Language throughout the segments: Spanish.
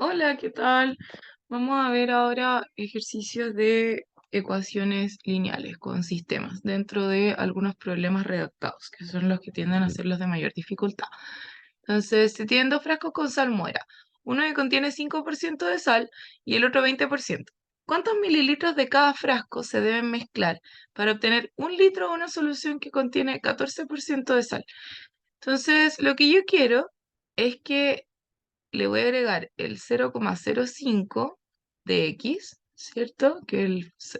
Hola, ¿qué tal? Vamos a ver ahora ejercicios de ecuaciones lineales con sistemas dentro de algunos problemas redactados, que son los que tienden a ser los de mayor dificultad. Entonces, se tienen dos frascos con salmuera, uno que contiene 5% de sal y el otro 20%. ¿Cuántos mililitros de cada frasco se deben mezclar para obtener un litro de una solución que contiene 14% de sal? Entonces, lo que yo quiero es que le voy a agregar el 0,05 de X, ¿cierto? Que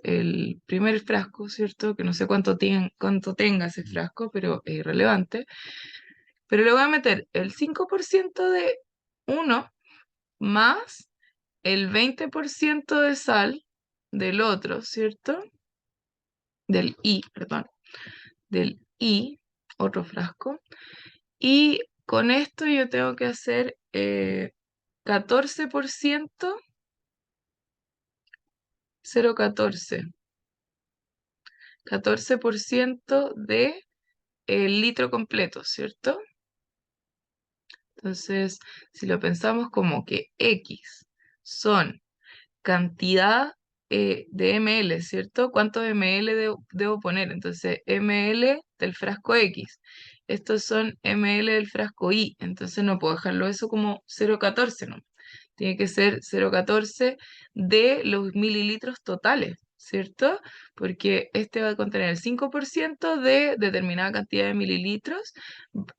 el primer frasco, ¿cierto? Que no sé cuánto tenga ese frasco, pero es irrelevante. Pero le voy a meter el 5% de uno más el 20% de sal del otro, ¿cierto? Del I, perdón, del I, otro frasco. Y con esto yo tengo que hacer 14%, 0,14% de el litro completo, ¿cierto? Entonces, si lo pensamos como que X son cantidad de ml, ¿cierto? ¿Cuántos ml debo poner? Entonces, ml del frasco X. Estos son ml del frasco Y. Entonces, no puedo dejarlo eso como 0,14, ¿no? Tiene que ser 0,14 de los mililitros totales, ¿cierto? Porque este va a contener el 5% de determinada cantidad de mililitros,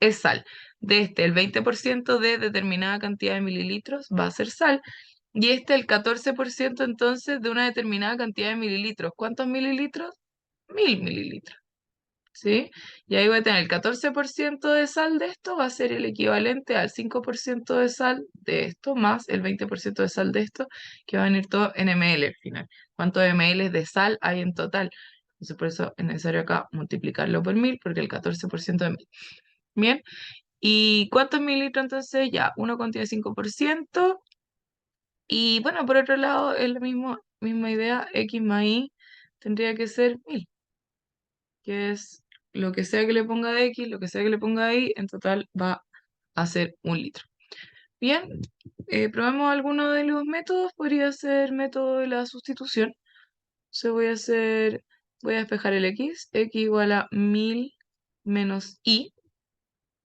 es sal. De este, el 20% de determinada cantidad de mililitros va a ser sal. Y este, el 14% entonces de una determinada cantidad de mililitros. ¿Cuántos mililitros? 1000 mililitros. ¿Sí? Y ahí voy a tener el 14% de sal de esto, va a ser el equivalente al 5% de sal de esto, más el 20% de sal de esto, que va a venir todo en ml al final. ¿Cuántos ml de sal hay en total? Entonces por eso es necesario acá multiplicarlo por 1000, porque el 14% de 1000. Bien, ¿y cuántos mililitros entonces? Ya, uno contiene 5%. Y bueno, por otro lado, es la misma idea, x más y tendría que ser 1000, que es lo que sea que le ponga de X, lo que sea que le ponga de Y, en total va a ser un litro. Bien, probemos alguno de los métodos, podría ser método de la sustitución. Entonces voy a despejar el X igual a 1000 menos Y,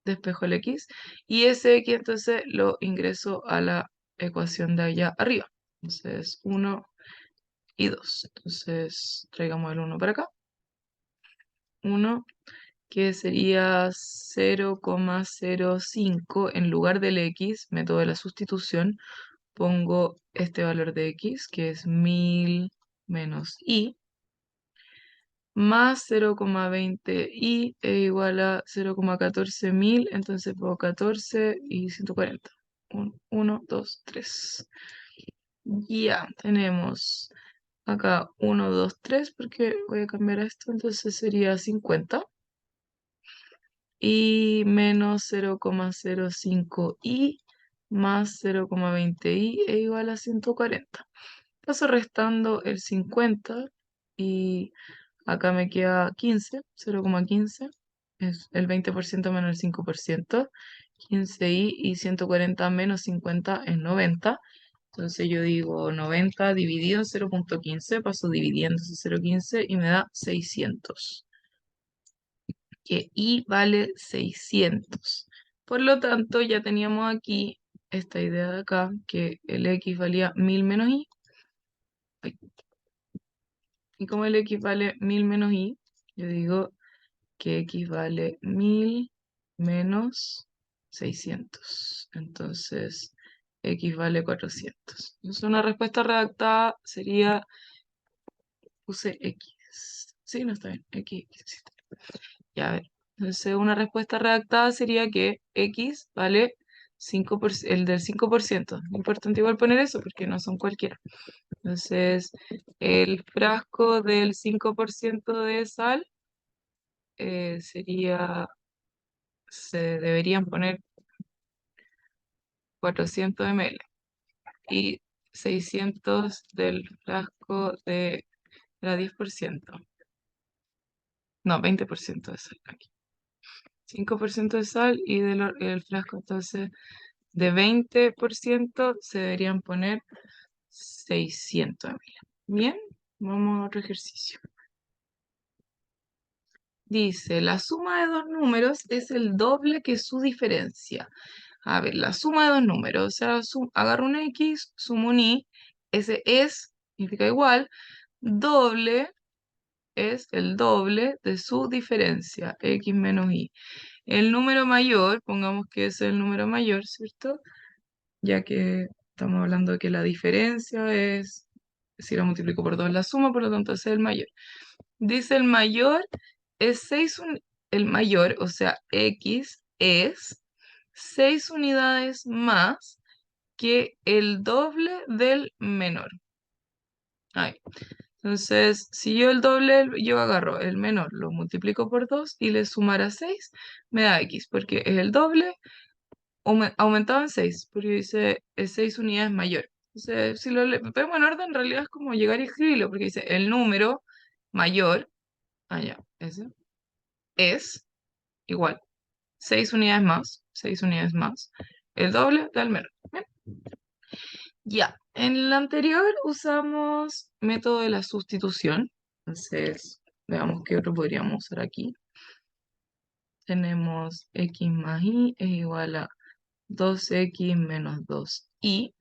despejo el X, y ese X entonces lo ingreso a la ecuación de allá arriba. Entonces, 1 y 2. Entonces, traigamos el 1 para acá. 1 que sería 0,05 en lugar del X, método de la sustitución, pongo este valor de X, que es 1000 menos Y, más 0,20 Y es igual a 0,14000, entonces pongo 14 y 140. 1, 2, 3. Ya, tenemos acá 1, 2, 3, porque voy a cambiar esto, entonces sería 50. Y menos 0,05 y más 0,20 y es igual a 140. Paso restando el 50 y acá me queda 15, 0,15, es el 20% menos el 5%, 15 y 140 menos 50 es 90. Entonces yo digo 90 dividido en 0,15, paso dividiendo ese 0,15 y me da 600, que I vale 600. Por lo tanto, ya teníamos aquí esta idea de acá, que el X valía 1000 menos Y. Ay, y como el X vale 1000 menos Y, yo digo que X vale 1000 menos 600. Entonces, X vale 400. Entonces, una respuesta redactada sería, puse X. Sí, no está bien. X existe. Ya, a ver. Entonces, una respuesta redactada sería que X vale 5%, el del 5%. Es importante igual poner eso porque no son cualquiera. Entonces, el frasco del 5% de sal se deberían poner 400 ml y 600 del frasco de la 10%. No, 20% de sal aquí. 5% de sal y el frasco entonces de 20% se deberían poner 600, Emilia. Bien, vamos a otro ejercicio. Dice, la suma de dos números es el doble que su diferencia. A ver, la suma de dos números, o sea, agarro un X, sumo un Y, ese es, significa igual, doble es el doble de su diferencia, X menos Y. El número mayor, pongamos que es el número mayor, ¿cierto? Ya que estamos hablando de que la diferencia es, si la multiplico por 2 la suma, por lo tanto ese es el mayor. Dice el mayor es 6, el mayor, o sea, X es 6 unidades más que el doble del menor. Ahí. Entonces, si yo el doble, yo agarro el menor, lo multiplico por 2 y le sumara 6, me da X, porque es el doble aumentado en 6, porque dice 6 unidades mayor. Entonces, si lo vemos en orden, en realidad es como llegar y escribirlo, porque dice el número mayor, allá, ese, es igual, 6 unidades más, 6 unidades más, el doble del menor. Bien. Ya, en el anterior usamos método de la sustitución, entonces veamos qué otro podríamos usar aquí. Tenemos x más y es igual a 2x menos 2y.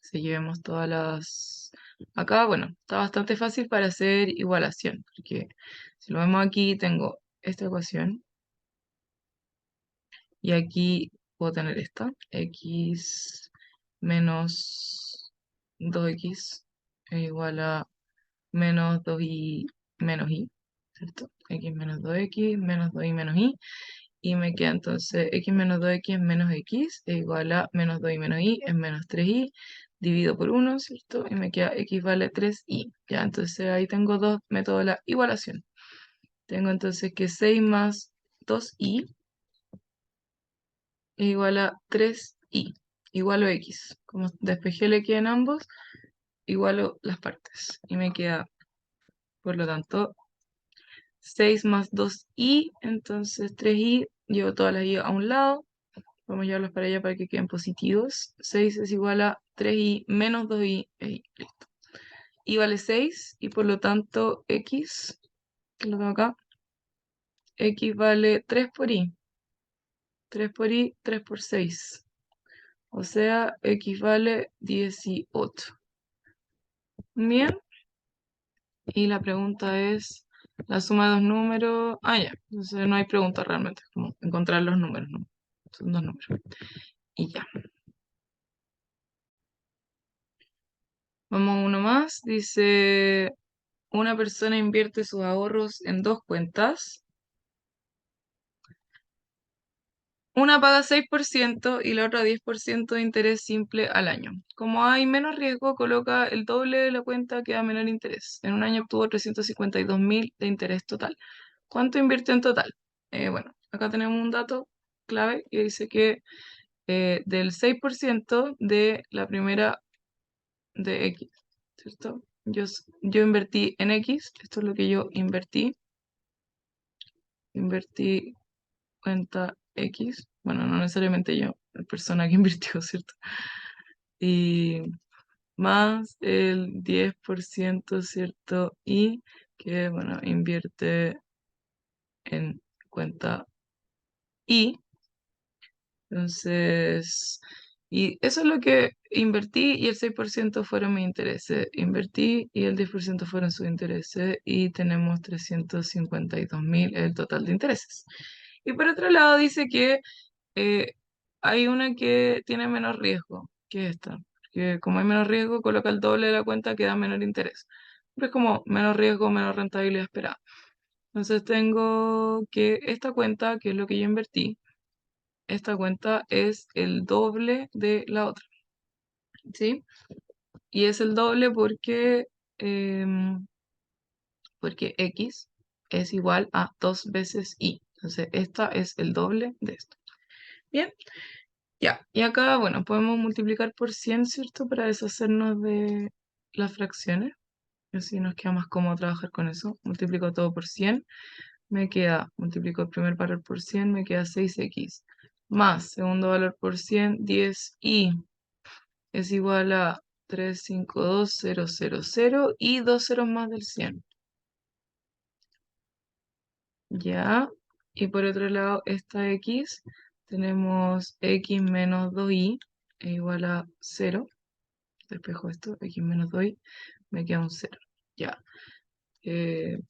Si llevemos todas las... Acá, bueno, está bastante fácil para hacer igualación, porque si lo vemos aquí, tengo esta ecuación y aquí puedo tener esta, x menos 2x es igual a menos 2y menos y, ¿cierto? X menos 2x menos 2y menos y me queda entonces x menos 2x es menos x, es igual a menos 2y menos y es menos 3y, dividido por 1, ¿cierto? Y me queda x vale 3y. Ya, entonces ahí tengo dos métodos de la igualación. Tengo entonces que 6 más 2y es igual a 3y, igual a x. Como despejé el x en ambos, igualo las partes. Y me queda, por lo tanto, 6 más 2y, entonces 3y, llevo todas las y a un lado. Vamos a llevarlos para allá para que queden positivos. 6 es igual a 3y menos 2y. Listo. Y vale 6 y por lo tanto x, que lo tengo acá, x vale 3 por y. 3 por y, 3 por 6. O sea, x vale 18. Bien. Y la pregunta es, la suma de dos números... Ah, ya. Entonces no hay pregunta realmente. Es como encontrar los números, ¿no? Son dos números. Y ya. Vamos a uno más. Dice, una persona invierte sus ahorros en dos cuentas. Una paga 6% y la otra 10% de interés simple al año. Como hay menos riesgo, coloca el doble de la cuenta que da menor interés. En un año obtuvo 352.000 de interés total. ¿Cuánto invirtió en total? Bueno, acá tenemos un dato clave que dice que del 6% de la primera de X, ¿cierto? Yo invertí en X, esto es lo que yo invertí cuenta X, bueno, no necesariamente yo, la persona que invirtió, ¿cierto? Y más el 10%, ¿cierto? Y que, bueno, invierte en cuenta Y. Entonces, y eso es lo que invertí y el 6% fueron mis intereses. Invertí y el 10% fueron sus intereses y tenemos 352.000 el total de intereses. Y por otro lado dice que eh, hay una que tiene menos riesgo que esta. Que como hay menos riesgo, coloca el doble de la cuenta que da menor interés. Pero es como menos riesgo, menos rentabilidad esperada. Entonces tengo que esta cuenta, que es lo que yo invertí, esta cuenta es el doble de la otra, ¿sí? Y es el doble em, porque x es igual a 2 veces y. Entonces, esta es el doble de esto. Bien, ya. Y acá, bueno, podemos multiplicar por 100, ¿cierto? Para deshacernos de las fracciones. Así nos queda más cómodo trabajar con eso. Multiplico todo por 100. Me queda, multiplico el primer valor por 100, me queda 6x. más segundo valor por 100, 10i es igual a 352,000 y dos ceros más del 100. Ya, y por otro lado, esta x, tenemos x menos 2i es igual a 0. Despejo esto, x menos 2i, me queda un 0. Ya. De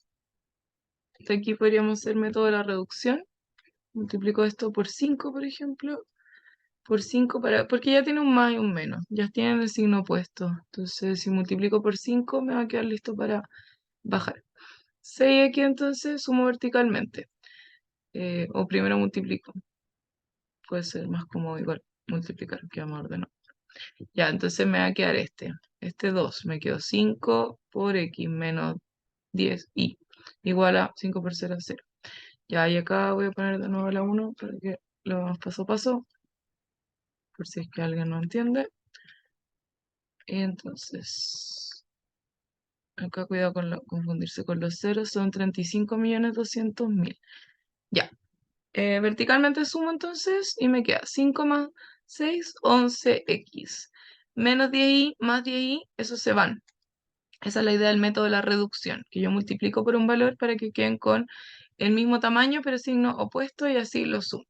aquí podríamos hacer método de la reducción. Multiplico esto por 5, por ejemplo. Por 5 porque ya tiene un más y un menos. Ya tienen el signo opuesto. Entonces, si multiplico por 5, me va a quedar listo para bajar. 6x entonces sumo verticalmente. O primero multiplico. Puede ser más cómodo igual multiplicar, que vamos a ordenar. Ya, entonces me va a quedar este. Este 2. Me quedó 5 por x menos 10y. Igual a 5 por 0 a 0. Ya, y acá voy a poner de nuevo la 1 para que lo hagamos paso a paso. Por si es que alguien no entiende. Y entonces, acá cuidado con confundirse con los ceros. Son 35.200.000. Ya. Verticalmente sumo entonces y me queda 5 más 6, 11x. Menos 10y más 10y, esos se van. Esa es la idea del método de la reducción, que yo multiplico por un valor para que queden con el mismo tamaño, pero signo opuesto, y así lo sumo.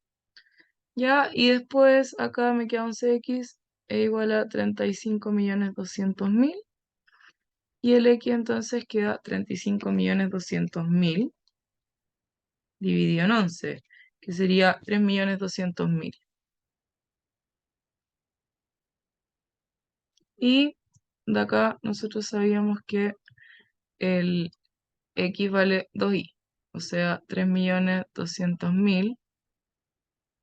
Ya, y después acá me queda 11x es igual a 35.200.000. Y el x entonces queda 35.200.000 dividido en 11, que sería 3.200.000. Y de acá nosotros sabíamos que el x vale 2i, o sea, 3.200.000.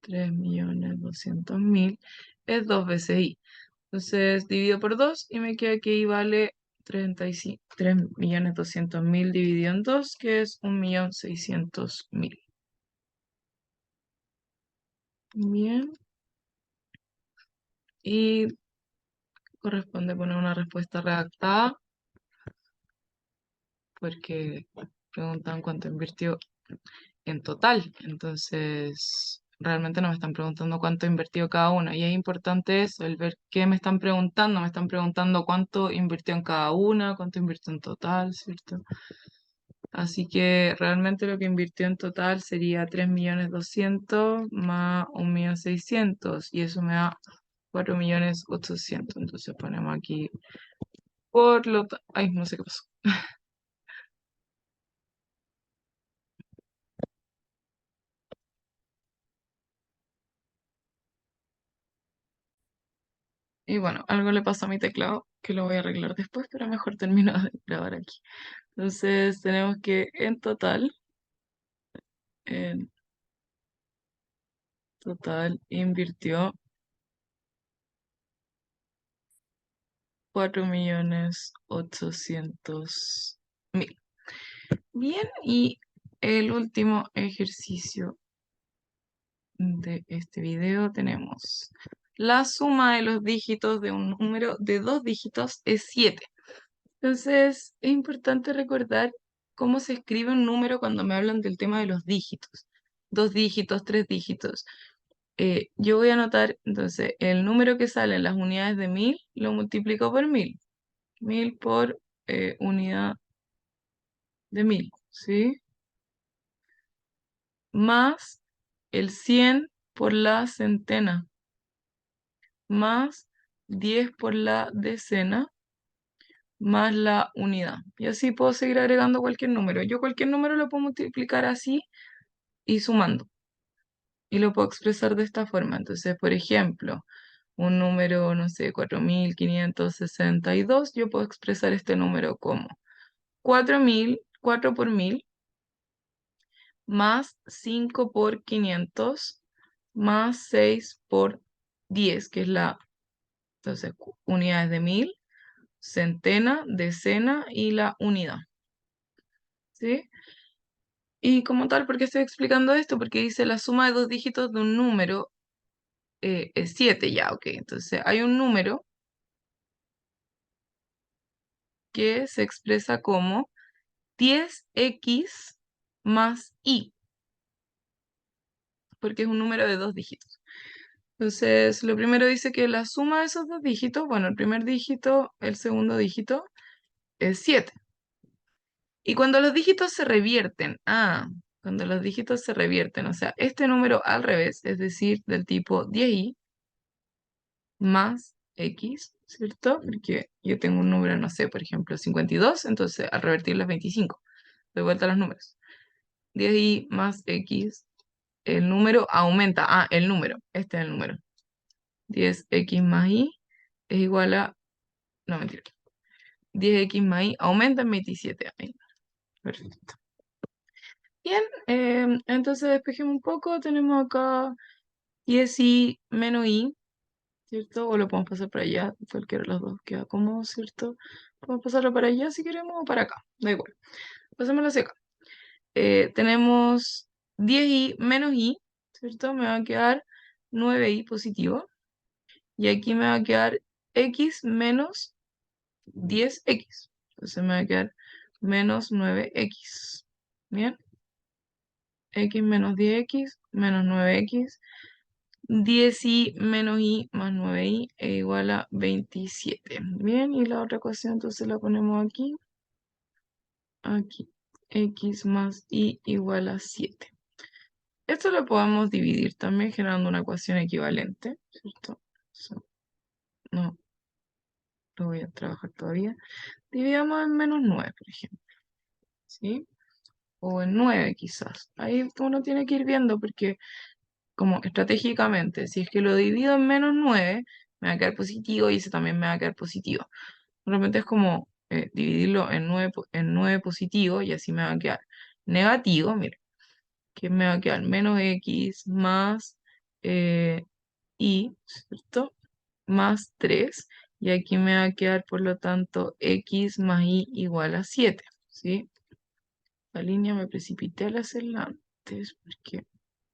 3.200.000 es 2 veces i. Entonces divido por 2 y me queda que i vale 3.200.000 dividido en 2, que es 1.600.000. Bien, y corresponde poner una respuesta redactada porque preguntan cuánto invirtió en total. Entonces, realmente no me están preguntando cuánto invirtió cada uno. Y es importante eso, el ver qué me están preguntando. Me están preguntando cuánto invirtió en cada una, cuánto invirtió en total, ¿cierto? Así que realmente lo que invirtió en total sería 3.200.000 más 1.600.000 y eso me da 4.800.000. Entonces ponemos aquí Ay, no sé qué pasó. Y bueno, algo le pasó a mi teclado que lo voy a arreglar después, pero mejor termino de grabar aquí. Entonces tenemos que en total invirtió 4.800.000. Bien, y el último ejercicio de este video tenemos la suma de los dígitos de un número de 2 dígitos es 7. Entonces, es importante recordar cómo se escribe un número cuando me hablan del tema de los dígitos. 2 dígitos, 3 dígitos. Yo voy a anotar, entonces, el número que sale en las unidades de 1000 lo multiplico por 1000. 1000 por unidad de 1000, ¿sí? Más el 100 por la centena, más 10 por la decena, más la unidad. Y así puedo seguir agregando cualquier número. Yo cualquier número lo puedo multiplicar así y sumando. Y lo puedo expresar de esta forma. Entonces, por ejemplo, un número, no sé, 4.562, yo puedo expresar este número como 4 por 1000 más 5 por 500 más 6 por 10, que es entonces, unidades de 1000, centena, decena y la unidad. ¿Sí? Y como tal, ¿por qué estoy explicando esto? Porque dice la suma de 2 dígitos de un número es 7 ya, ok. Entonces hay un número que se expresa como 10x más y, porque es un número de 2 dígitos. Entonces, lo primero dice que la suma de esos dos dígitos, bueno, el primer dígito, el segundo dígito, es 7. Y cuando los dígitos se revierten, cuando los dígitos se revierten, o sea, este número al revés, es decir, del tipo 10i más x, ¿cierto? Porque yo tengo un número, no sé, por ejemplo, 52, entonces al revertirlo es 25. Doy vuelta a los números. 10i más x, el número aumenta. El número, este es el número. 10x más y es igual a, no, mentira. 10x más y aumenta en 27. Ahí. Perfecto. Bien, entonces despejemos un poco. Tenemos acá 10i menos i, ¿cierto? O lo podemos pasar para allá, cualquiera de los dos queda cómodo, ¿cierto? Podemos pasarlo para allá si queremos o para acá, da igual. Pasémoslo hacia acá. Tenemos 10i menos i, ¿cierto? Me va a quedar 9i positivo. Y aquí me va a quedar x menos 10x. Entonces me va a quedar menos 9x. Bien. X menos 10x menos 9x. 10i menos i más 9i es igual a 27. Bien, y la otra ecuación entonces la ponemos aquí. Aquí. X más y igual a 7. Esto lo podemos dividir también generando una ecuación equivalente, ¿cierto? No lo voy a trabajar todavía. Dividamos en menos 9, por ejemplo, ¿sí? O en 9 quizás. Ahí uno tiene que ir viendo porque como estratégicamente, si es que lo divido en menos 9, me va a quedar positivo y ese también me va a quedar positivo. Realmente es como dividirlo en 9 positivo y así me va a quedar negativo, mire, que me va a quedar menos x más eh, y, ¿cierto? Más 3 y aquí me va a quedar por lo tanto x más y igual a 7, ¿sí? La línea me precipité al hacerla antes porque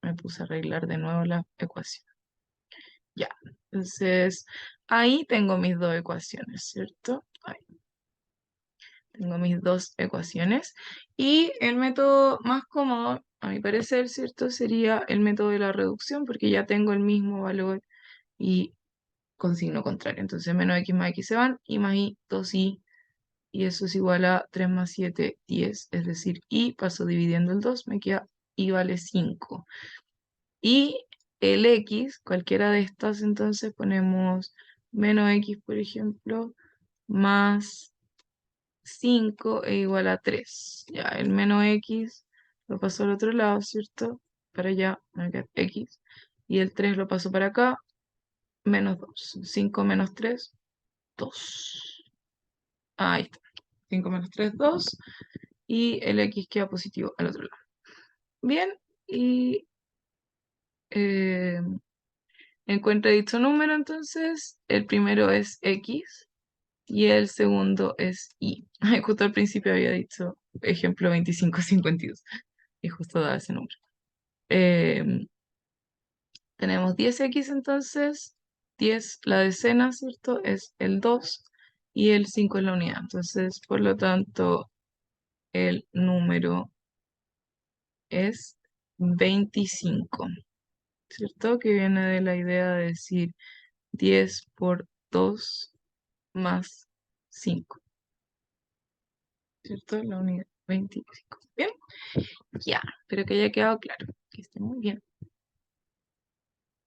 me puse a arreglar de nuevo la ecuación. Ya, entonces ahí tengo mis dos ecuaciones, ¿cierto? Ahí tengo mis dos ecuaciones. Y el método más cómodo, a mi parecer, ¿cierto? Sería el método de la reducción porque ya tengo el mismo valor y con signo contrario. Entonces menos x más x se van y más y 2i y eso es igual a 3 más 7, 10. Es decir, y paso dividiendo el 2, me queda y vale 5. Y el x, cualquiera de estas, entonces ponemos menos x, por ejemplo, más 5 e igual a 3. Ya, el menos x lo paso al otro lado, ¿cierto? Para allá, me va a quedar x. Y el 3 lo paso para acá, menos 2. 5 menos 3, 2. Ahí está. 5 menos 3, 2. Y el x queda positivo al otro lado. Bien, y eh, encuentra dicho número, entonces el primero es x y el segundo es y. Justo al principio había dicho ejemplo 2552 y justo da ese número. Em, Tenemos 10x entonces, 10 la decena, ¿cierto? Es el 2 y el 5 es la unidad. Entonces, por lo tanto, el número es 25, ¿cierto? Que viene de la idea de decir 10 por 2 más 5, ¿cierto? La unidad 25. Bien, ya, espero que haya quedado claro. Que esté muy bien.